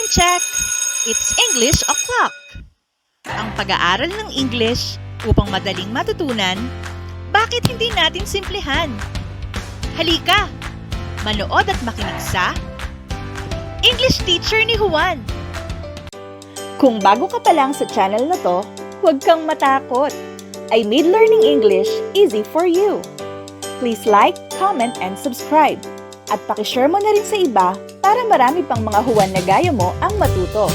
Time check! It's English O'Clock! Ang pag-aaral ng English upang madaling matutunan, bakit hindi natin simplihan? Halika! Manood at makinig sa English Teacher ni Juan! Kung bago ka pa lang sa channel na to, huwag kang matakot. I made learning English easy for you. Please like, comment, and subscribe. At pakishare mo na rin sa iba para marami pang mga Juan na gaya mo ang matuto.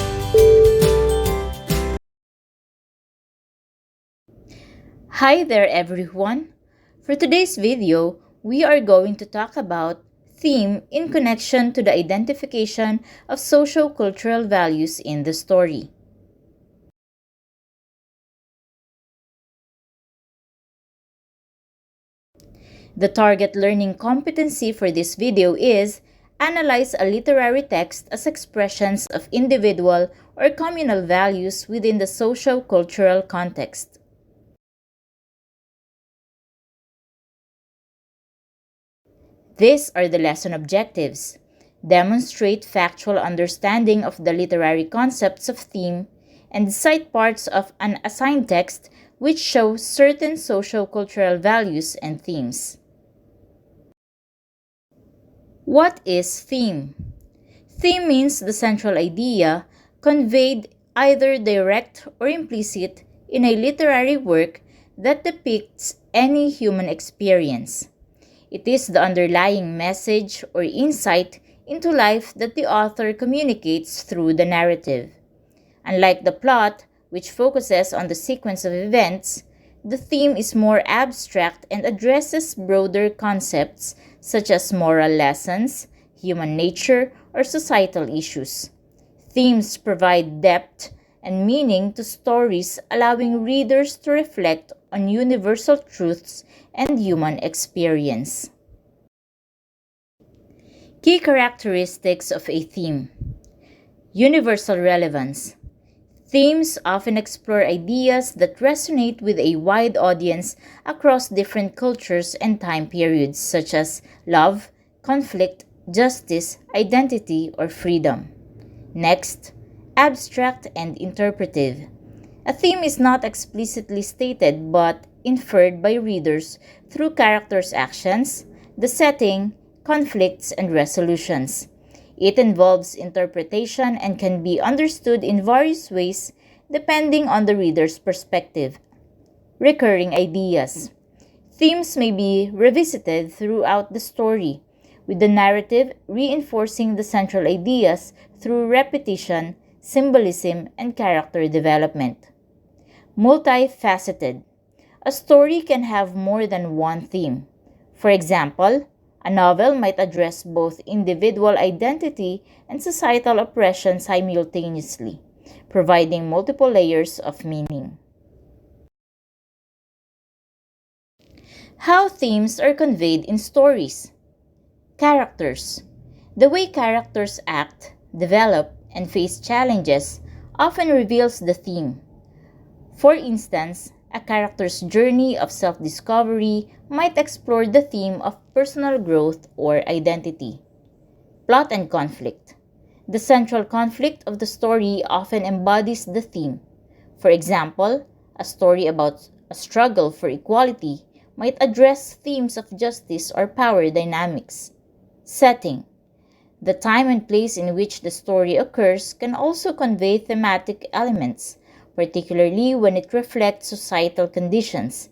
Hi there everyone! For today's video, we are going to talk about theme in connection to the identification of socio-cultural values in the story. The target learning competency for this video is analyze a literary text as expressions of individual or communal values within the socio-cultural context. These are the lesson objectives. Demonstrate factual understanding of the literary concepts of theme and cite parts of an assigned text which show certain socio-cultural values and themes. What is theme? Theme means the central idea conveyed either direct or implicit in a literary work that depicts any human experience. It is the underlying message or insight into life that the author communicates through the narrative. Unlike the plot, which focuses on the sequence of events, the theme is more abstract and addresses broader concepts such as moral lessons, human nature, or societal issues. Themes provide depth and meaning to stories, allowing readers to reflect on universal truths and human experience. Key characteristics of a theme. Universal relevance. Themes often explore ideas that resonate with a wide audience across different cultures and time periods, such as love, conflict, justice, identity, or freedom. Next, abstract and interpretive. A theme is not explicitly stated but inferred by readers through characters' actions, the setting, conflicts, and resolutions. It involves interpretation and can be understood in various ways depending on the reader's perspective. Recurring ideas. Themes may be revisited throughout the story, with the narrative reinforcing the central ideas through repetition, symbolism, and character development. Multifaceted. A story can have more than one theme. For example, a novel might address both individual identity and societal oppression simultaneously, providing multiple layers of meaning. How themes are conveyed in stories. Characters. The way characters act, develop, and face challenges often reveals the theme. For instance, a character's journey of self-discovery might explore the theme of personal growth or identity. Plot and conflict. The central conflict of the story often embodies the theme. For example, a story about a struggle for equality might address themes of justice or power dynamics. Setting. The time and place in which the story occurs can also convey thematic elements, particularly when it reflects societal conditions,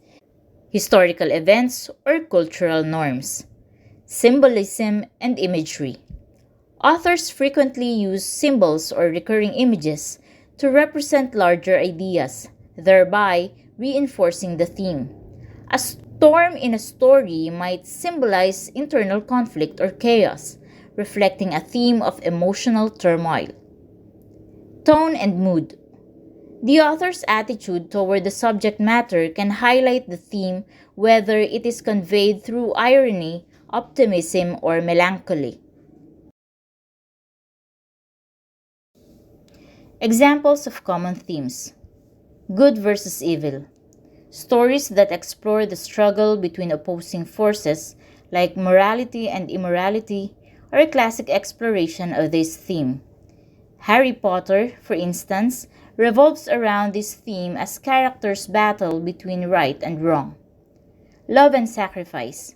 historical events, or cultural norms. Symbolism and imagery. Authors frequently use symbols or recurring images to represent larger ideas, thereby reinforcing the theme. A storm in a story might symbolize internal conflict or chaos, reflecting a theme of emotional turmoil. Tone and mood. The author's attitude toward the subject matter can highlight the theme, whether it is conveyed through irony, optimism, or melancholy. Examples of common themes. Good versus evil. Stories that explore the struggle between opposing forces, like morality and immorality, are a classic exploration of this theme. Harry Potter, for instance, revolves around this theme as characters battle between right and wrong. Love and sacrifice.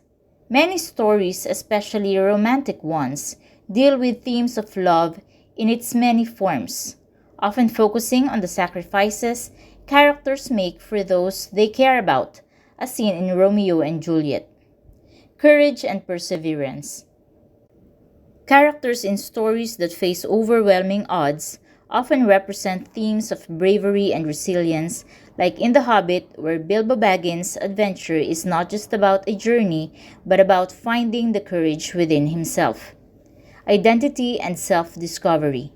Many stories, especially romantic ones, deal with themes of love in its many forms, often focusing on the sacrifices characters make for those they care about, as seen in Romeo and Juliet. Courage and perseverance. Characters in stories that face overwhelming odds often represent themes of bravery and resilience, like in The Hobbit, where Bilbo Baggins' adventure is not just about a journey, but about finding the courage within himself. Identity and self-discovery.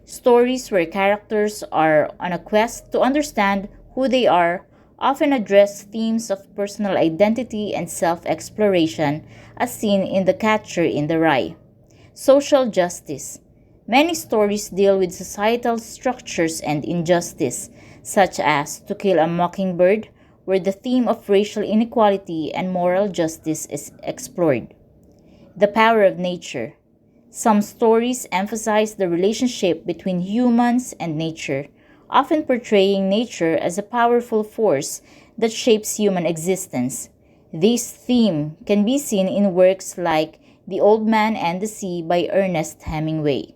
Stories where characters are on a quest to understand who they are often address themes of personal identity and self-exploration, as seen in The Catcher in the Rye. Social justice. Many stories deal with societal structures and injustice, such as To Kill a Mockingbird, where the theme of racial inequality and moral justice is explored. The power of nature. Some stories emphasize the relationship between humans and nature, often portraying nature as a powerful force that shapes human existence. This theme can be seen in works like The Old Man and the Sea by Ernest Hemingway.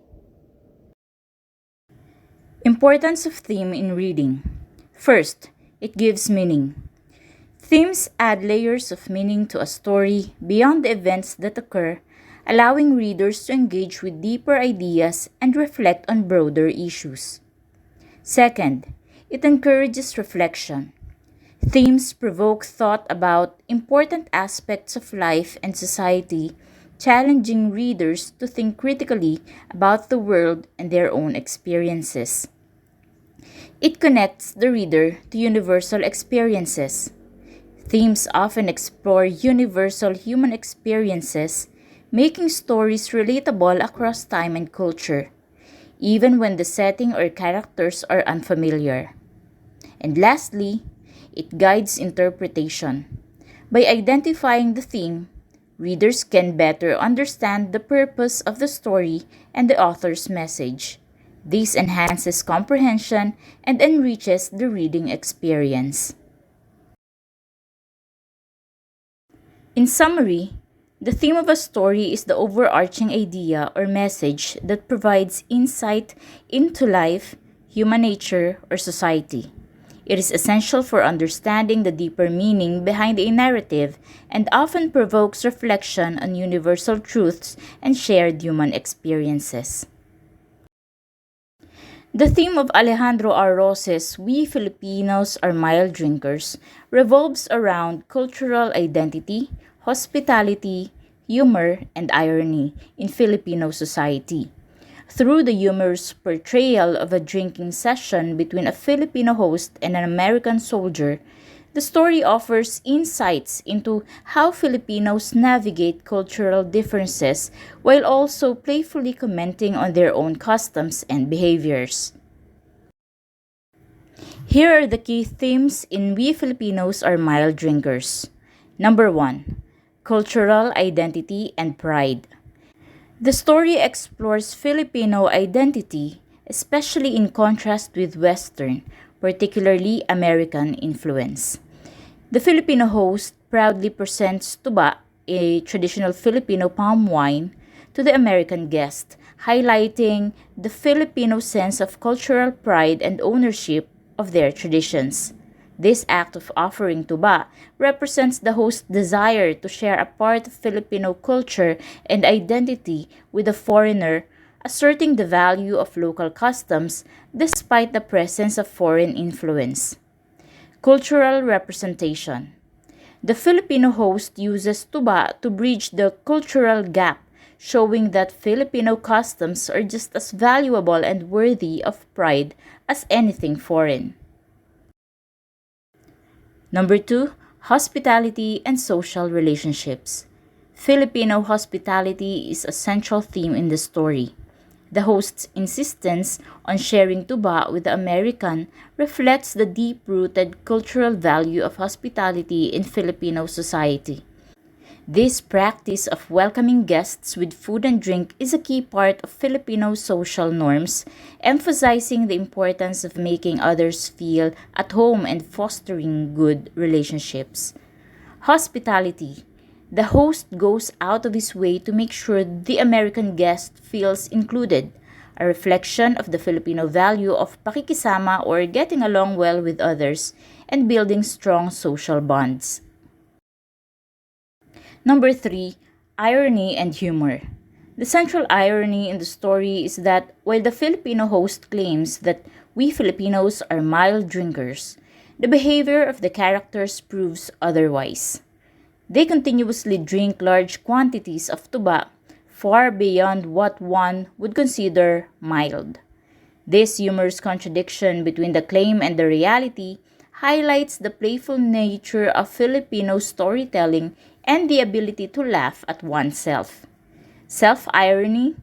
Importance of theme in reading. First, it gives meaning. Themes add layers of meaning to a story beyond the events that occur, allowing readers to engage with deeper ideas and reflect on broader issues. Second, it encourages reflection. Themes provoke thought about important aspects of life and society, challenging readers to think critically about the world and their own experiences. It connects the reader to universal experiences. Themes often explore universal human experiences, making stories relatable across time and culture, even when the setting or characters are unfamiliar. And lastly, it guides interpretation. By identifying the theme, readers can better understand the purpose of the story and the author's message. This enhances comprehension and enriches the reading experience. In summary, the theme of a story is the overarching idea or message that provides insight into life, human nature, or society. It is essential for understanding the deeper meaning behind a narrative and often provokes reflection on universal truths and shared human experiences. The theme of Alejandro R. Rose's We Filipinos Are Mild Drinkers revolves around cultural identity, hospitality, humor, and irony in Filipino society. Through the humorous portrayal of a drinking session between a Filipino host and an American soldier, the story offers insights into how Filipinos navigate cultural differences while also playfully commenting on their own customs and behaviors. Here are the key themes in We Filipinos Are Mild Drinkers. Number 1. Cultural identity and pride. The story explores Filipino identity, especially in contrast with Western, particularly American influence. The Filipino host proudly presents tuba, a traditional Filipino palm wine, to the American guest, highlighting the Filipino sense of cultural pride and ownership of their traditions. This act of offering tuba represents the host's desire to share a part of Filipino culture and identity with a foreigner, asserting the value of local customs despite the presence of foreign influence. Cultural representation. The Filipino host uses tuba to bridge the cultural gap, showing that Filipino customs are just as valuable and worthy of pride as anything foreign. Number 2, hospitality and social relationships. Filipino hospitality is a central theme in the story. The host's insistence on sharing tuba with the American reflects the deep-rooted cultural value of hospitality in Filipino society. This practice of welcoming guests with food and drink is a key part of Filipino social norms, emphasizing the importance of making others feel at home and fostering good relationships. Hospitality. The host goes out of his way to make sure the American guest feels included, a reflection of the Filipino value of pakikisama or getting along well with others and building strong social bonds. Number 3, irony and humor. The central irony in the story is that while the Filipino host claims that we Filipinos are mild drinkers, the behavior of the characters proves otherwise. They continuously drink large quantities of tuba, far beyond what one would consider mild. This humorous contradiction between the claim and the reality highlights the playful nature of Filipino storytelling and the ability to laugh at oneself. Self-irony.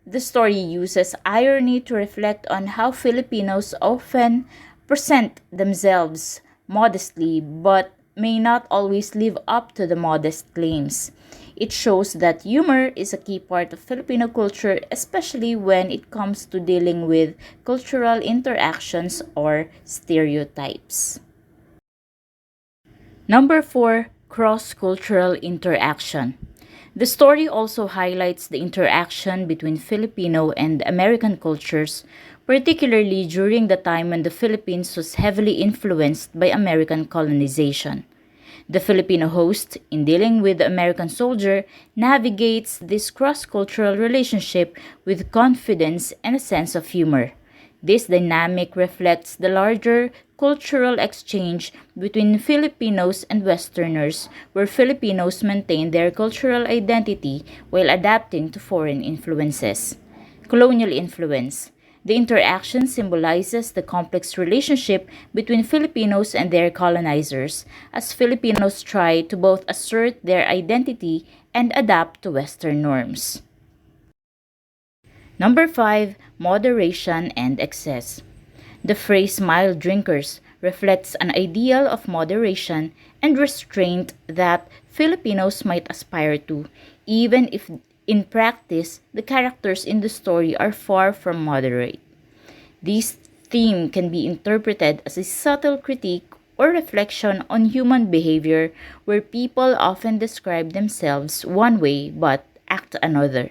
The story uses irony to reflect on how Filipinos often present themselves modestly but may not always live up to the modest claims. It shows that humor is a key part of Filipino culture, especially when it comes to dealing with cultural interactions or stereotypes. Number 4, cross-cultural interaction. The story also highlights the interaction between Filipino and American cultures, particularly during the time when the Philippines was heavily influenced by American colonization. The Filipino host, in dealing with the American soldier, navigates this cross-cultural relationship with confidence and a sense of humor. This dynamic reflects the larger cultural exchange between Filipinos and Westerners, where Filipinos maintain their cultural identity while adapting to foreign influences. Colonial influence. The interaction symbolizes the complex relationship between Filipinos and their colonizers, as Filipinos try to both assert their identity and adapt to Western norms. Number 5, moderation and excess. The phrase mild drinkers reflects an ideal of moderation and restraint that Filipinos might aspire to, even if in practice the characters in the story are far from moderate. This theme can be interpreted as a subtle critique or reflection on human behavior where people often describe themselves one way but act another.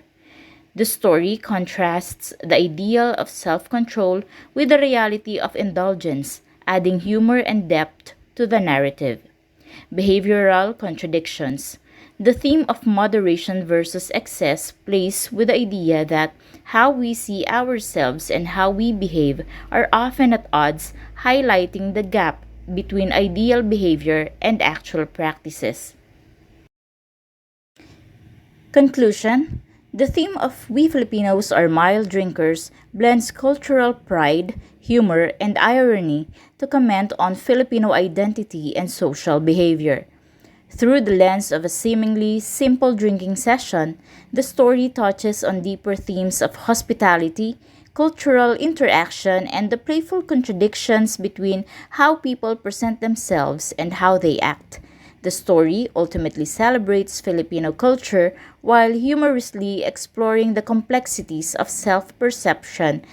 The story contrasts the ideal of self-control with the reality of indulgence, adding humor and depth to the narrative. Behavioral contradictions. The theme of moderation versus excess plays with the idea that how we see ourselves and how we behave are often at odds, highlighting the gap between ideal behavior and actual practices. Conclusion. The theme of We Filipinos Are Mild Drinkers blends cultural pride, humor, and irony to comment on Filipino identity and social behavior. Through the lens of a seemingly simple drinking session, the story touches on deeper themes of hospitality, cultural interaction, and the playful contradictions between how people present themselves and how they act. The story ultimately celebrates Filipino culture while humorously exploring the complexities of self-perception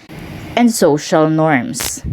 and social norms.